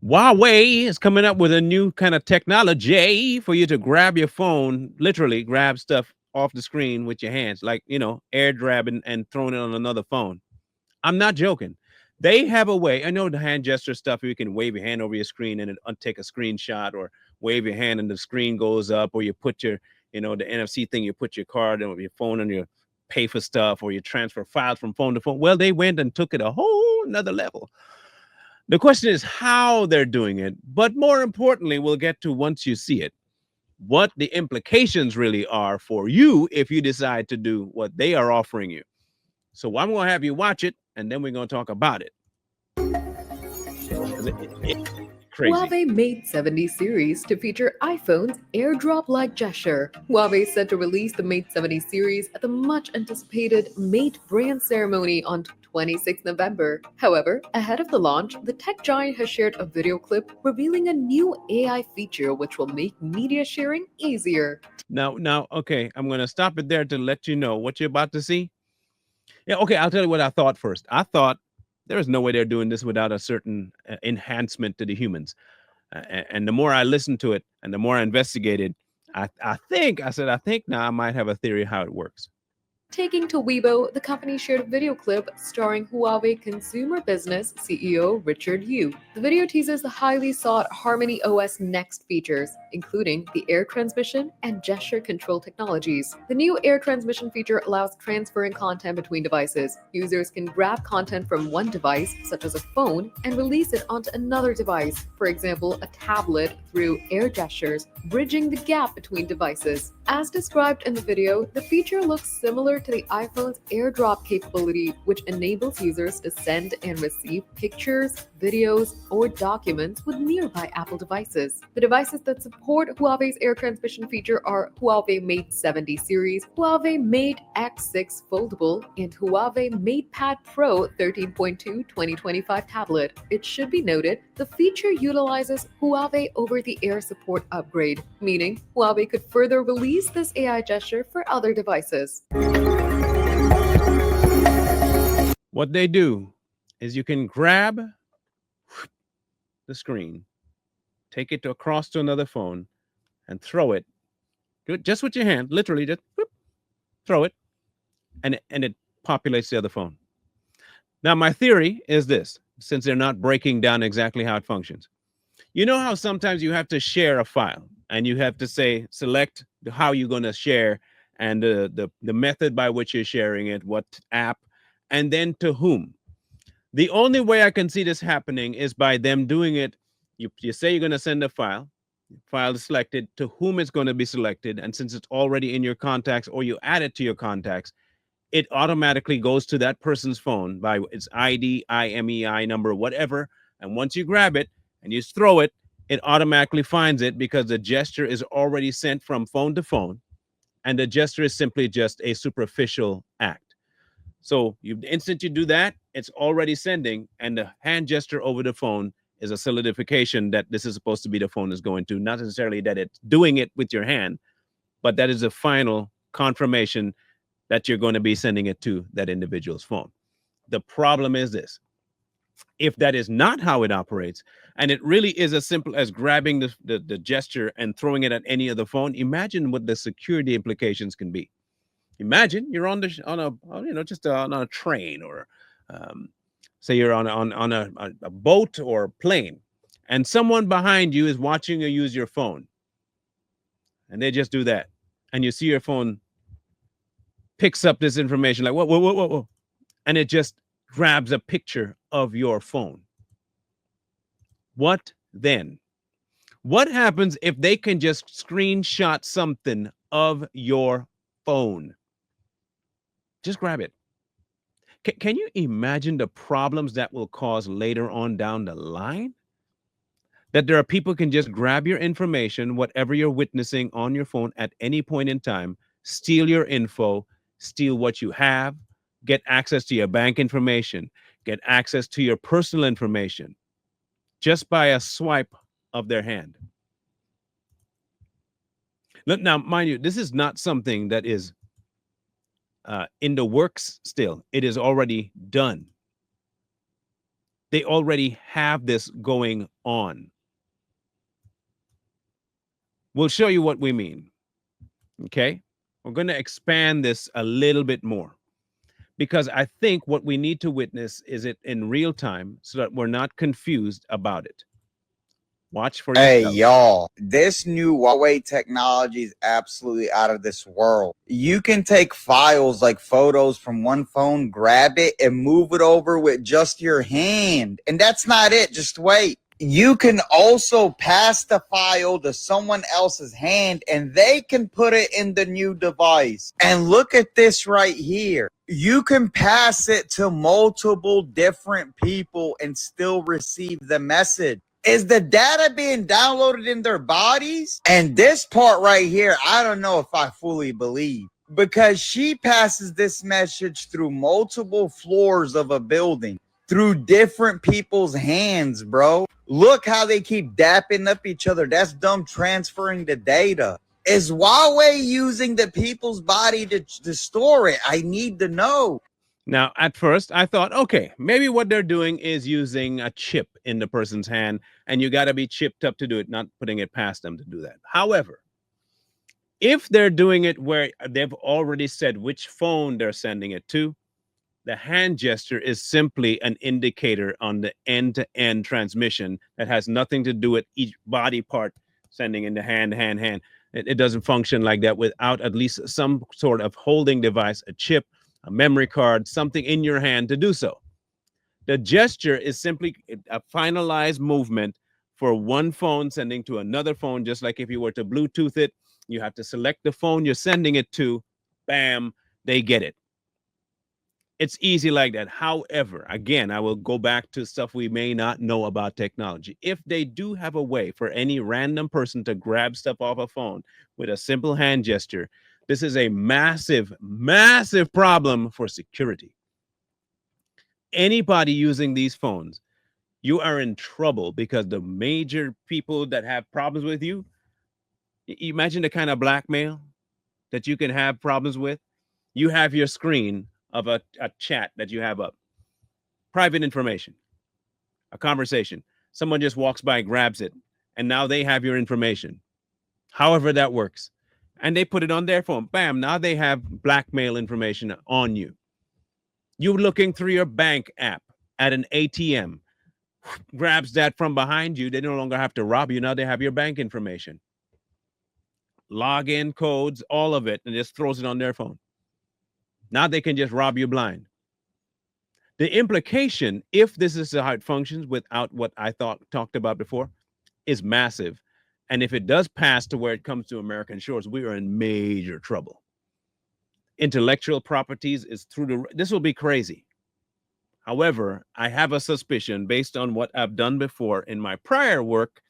Huawei is coming up with a new kind of technology for you to grab your phone, literally grab stuff off the screen with your hands, like, air grabbing and throwing it on another phone. I'm not joking. They have a way. I know the hand gesture stuff. You can wave your hand over your screen and take a screenshot, or wave your hand and the screen goes up, or you put the NFC thing. You put your card on your phone and you pay for stuff, or you transfer files from phone to phone. Well, they went and took it a whole another level. The question is how they're doing it, but more importantly, we'll get to once you see it, what the implications really are for you if you decide to do what they are offering you. So I'm going to have you watch it, and then we're going to talk about it. 'Cause it's crazy. Huawei Mate 70 series to feature iPhone's AirDrop-like gesture. Huawei is set to release the Mate 70 series at the much-anticipated Mate brand ceremony on 26 November. However, ahead of the launch, the tech giant has shared a video clip revealing a new AI feature which will make media sharing easier. Now, okay, I'm going to stop it there to let you know what you're about to see. Yeah, okay, I'll tell you what I thought first. I thought there is no way they're doing this without a certain enhancement to the humans. And the more I listened to it and the more I investigated, I think now I might have a theory how it works. Taking to Weibo, the company shared a video clip starring Huawei Consumer Business CEO Richard Yu. The video teases the highly sought Harmony OS Next features, including the air transmission and gesture control technologies. The new air transmission feature allows transferring content between devices. Users can grab content from one device, such as a phone, and release it onto another device, for example, a tablet, through air gestures, bridging the gap between devices. As described in the video, the feature looks similar to the iPhone's AirDrop capability, which enables users to send and receive pictures, videos, or documents with nearby Apple devices. The devices that support Huawei's air transmission feature are Huawei Mate 70 series, Huawei Mate X6 Foldable, and Huawei MatePad Pro 13.2 2025 tablet. It should be noted, the feature utilizes Huawei over-the-air support upgrade, meaning Huawei could further release this AI gesture for other devices. What they do is you can grab the screen, take it across to another phone, and throw it. Do it just with your hand, literally just whoop, throw it, and it populates the other phone. Now, my theory is this, since they're not breaking down exactly how it functions. You know how sometimes you have to share a file and you have to say, select how you're going to share and the method by which you're sharing it, what app, and then to whom. The only way I can see this happening is by them doing it. You say you're going to send a file is selected, to whom it's going to be selected. And since it's already in your contacts or you add it to your contacts, it automatically goes to that person's phone by its ID, IMEI number, whatever. And once you grab it and you throw it, it automatically finds it because the gesture is already sent from phone to phone. And the gesture is simply just a superficial act. So the instant you do that, it's already sending, and the hand gesture over the phone is a solidification that this is supposed to be the phone is going to, not necessarily that it's doing it with your hand, but that is a final confirmation that you're going to be sending it to that individual's phone. The problem is this. If that is not how it operates, and it really is as simple as grabbing the gesture and throwing it at any other phone, imagine what the security implications can be. Imagine you're on a train, or say you're on a boat or a plane, and someone behind you is watching you use your phone, and they just do that, and you see your phone picks up this information like whoa, and it just grabs a picture of your phone. What then? What happens if they can just screenshot something of your phone? Just grab it. Can you imagine the problems that will cause later on down the line? That there are people can just grab your information, whatever you're witnessing on your phone at any point in time, steal your info, steal what you have, get access to your bank information, get access to your personal information just by a swipe of their hand. Now, mind you, this is not something that is in the works still. It is already done. They already have this going on. We'll show you what we mean. Okay. We're going to expand this a little bit more because I think what we need to witness is it in real time so that we're not confused about it. Watch for Hey, yourself. y'all, this new Huawei technology is absolutely out of this world. You can take files like photos from one phone, grab it, and move it over with just your hand. And that's not it. Just wait. You can also pass the file to someone else's hand and they can put it in the new device. And look at this right here. You can pass it to multiple different people and still receive the message. Is the data being downloaded in their bodies? And this part right here, I don't know if I fully believe, because she passes this message through multiple floors of a building, through different people's hands, bro. Look how they keep dapping up each other. That's them transferring the data. Is Huawei using the people's body to store it? I need to know. Now, at first, I thought, okay, maybe what they're doing is using a chip in the person's hand, and you got to be chipped up to do it, not putting it past them to do that. However, if they're doing it where they've already said which phone they're sending it to, the hand gesture is simply an indicator on the end-to-end transmission that has nothing to do with each body part sending in the hand. It doesn't function like that without at least some sort of holding device, a chip, a memory card, something in your hand to do so. The gesture is simply a finalized movement for one phone sending to another phone, just like if you were to Bluetooth it, you have to select the phone you're sending it to, bam, they get it. It's easy like that. However, again, I will go back to stuff we may not know about technology. If they do have a way for any random person to grab stuff off a phone with a simple hand gesture, this is a massive, massive problem for security. Anybody using these phones, you are in trouble because the major people that have problems with you, imagine the kind of blackmail that you can have problems with. You have your screen of a chat that you have up, private information, a conversation. Someone just walks by, grabs it, and now they have your information. However that works. And they put it on their phone. Bam, now they have blackmail information on you. You looking through your bank app at an ATM, grabs that from behind you. They no longer have to rob you. Now they have your bank information, login codes, all of it, and just throws it on their phone. Now they can just rob you blind. The implication, if this is how it functions without what I talked about before, is massive. And if it does pass to where it comes to American shores, we are in major trouble. Intellectual properties is through this will be crazy. However, I have a suspicion based on what I've done before in my prior work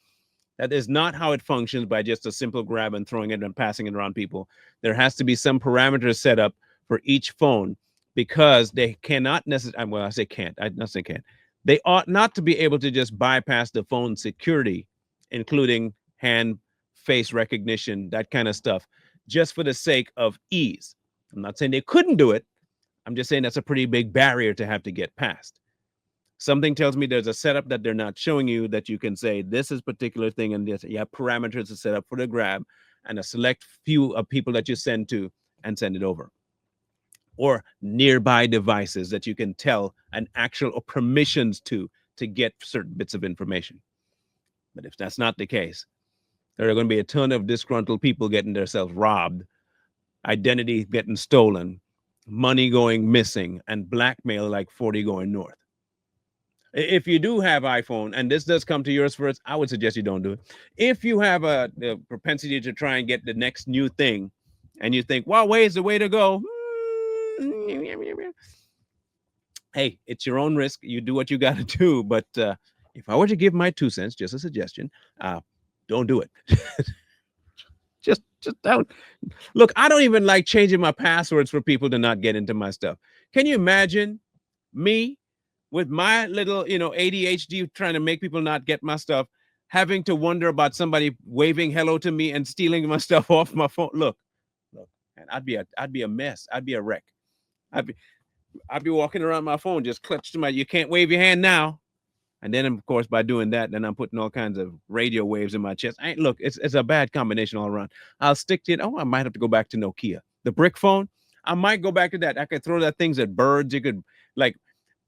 that is not how it functions by just a simple grab and throwing it and passing it around people. There has to be some parameters set up for each phone because they cannot necessarily, well, I say can't, I not say can't. They ought not to be able to just bypass the phone security, including hand, face recognition, that kind of stuff, just for the sake of ease. I'm not saying they couldn't do it. I'm just saying that's a pretty big barrier to have to get past. Something tells me there's a setup that they're not showing you that you can say this is particular thing and this. You have parameters to set up for the grab and a select few of people that you send to and send it over. Or nearby devices that you can tell an actual or permissions to get certain bits of information. But if that's not the case, there are going to be a ton of disgruntled people getting themselves robbed, identity getting stolen, money going missing, and blackmail like 40 going north. If you do have iPhone, and this does come to yours first, I would suggest you don't do it. If you have a propensity to try and get the next new thing, and you think Huawei is the way to go, hey, it's your own risk. You do what you got to do. But if I were to give my 2 cents, just a suggestion, don't do it. just don't. Look, I don't even like changing my passwords for people to not get into my stuff. Can you imagine me with my little, ADHD trying to make people not get my stuff, having to wonder about somebody waving hello to me and stealing my stuff off my phone? Look, and I'd be a mess. I'd be a wreck. I'd be walking around my phone just clutched to my. You can't wave your hand now. And then, of course, by doing that, then I'm putting all kinds of radio waves in my chest. Look, it's a bad combination all around. I'll stick to it. Oh, I might have to go back to Nokia. The brick phone, I might go back to that. I could throw that things at birds. You could like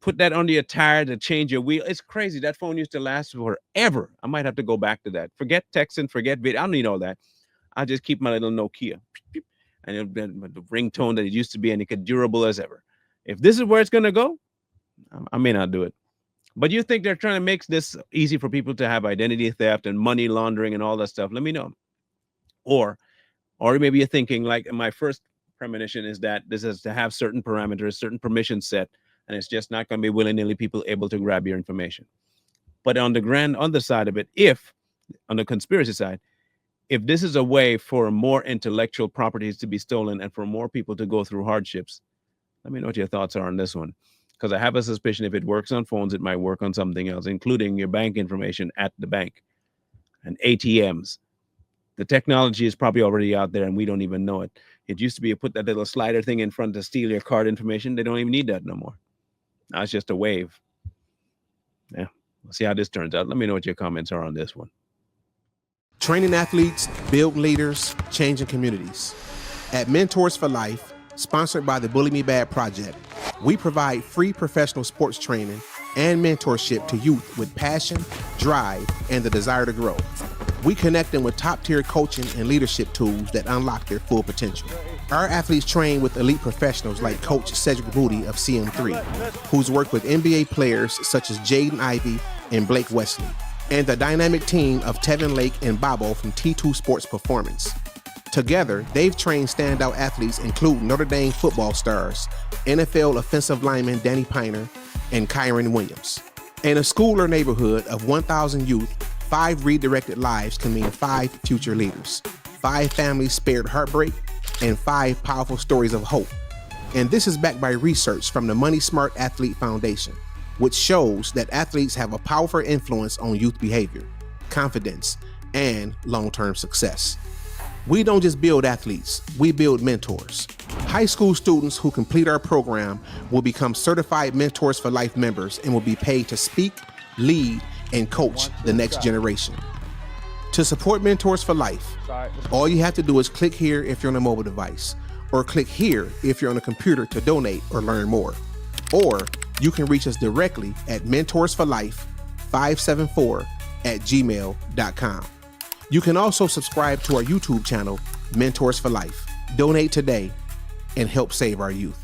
put that under your tire to change your wheel. It's crazy. That phone used to last forever. I might have to go back to that. Forget texting, forget video. I don't need all that. I'll just keep my little Nokia. And it'll be the ringtone that it used to be, and it could durable as ever. If this is where it's going to go, I may not do it. But you think they're trying to make this easy for people to have identity theft and money laundering and all that stuff? Let me know. Or maybe you're thinking, like my first premonition is that this is to have certain parameters, certain permissions set, and it's just not going to be willy-nilly people able to grab your information. But on the other side of it, on the conspiracy side, if this is a way for more intellectual properties to be stolen and for more people to go through hardships, let me know what your thoughts are on this one. Because I have a suspicion if it works on phones, it might work on something else, including your bank information at the bank and ATMs. The technology is probably already out there and we don't even know it. It used to be you put that little slider thing in front to steal your card information. They don't even need that no more. Now it's just a wave. Yeah, we'll see how this turns out. Let me know what your comments are on this one. Training athletes, build leaders, changing communities. At Mentors for Life, sponsored by the Bully Me Bad Project, we provide free professional sports training and mentorship to youth with passion, drive, and the desire to grow. We connect them with top-tier coaching and leadership tools that unlock their full potential. Our athletes train with elite professionals like Coach Cedric Booty of CM3, who's worked with NBA players such as Jaden Ivey and Blake Wesley, and the dynamic team of Tevin Lake and Bobo from T2 Sports Performance. Together, they've trained standout athletes including Notre Dame football stars, NFL offensive lineman Danny Piner, and Kyron Williams. In a school or neighborhood of 1,000 youth, 5 redirected lives can mean 5 future leaders, 5 families spared heartbreak, and 5 powerful stories of hope. And this is backed by research from the Money Smart Athlete Foundation, which shows that athletes have a powerful influence on youth behavior, confidence, and long-term success. We don't just build athletes, we build mentors. High school students who complete our program will become certified Mentors for Life members and will be paid to speak, lead, and coach the next generation. To support Mentors for Life, all you have to do is click here if you're on a mobile device, or click here if you're on a computer to donate or learn more. Or you can reach us directly at mentorsforlife574@gmail.com. You can also subscribe to our YouTube channel, Mentors for Life. Donate today and help save our youth.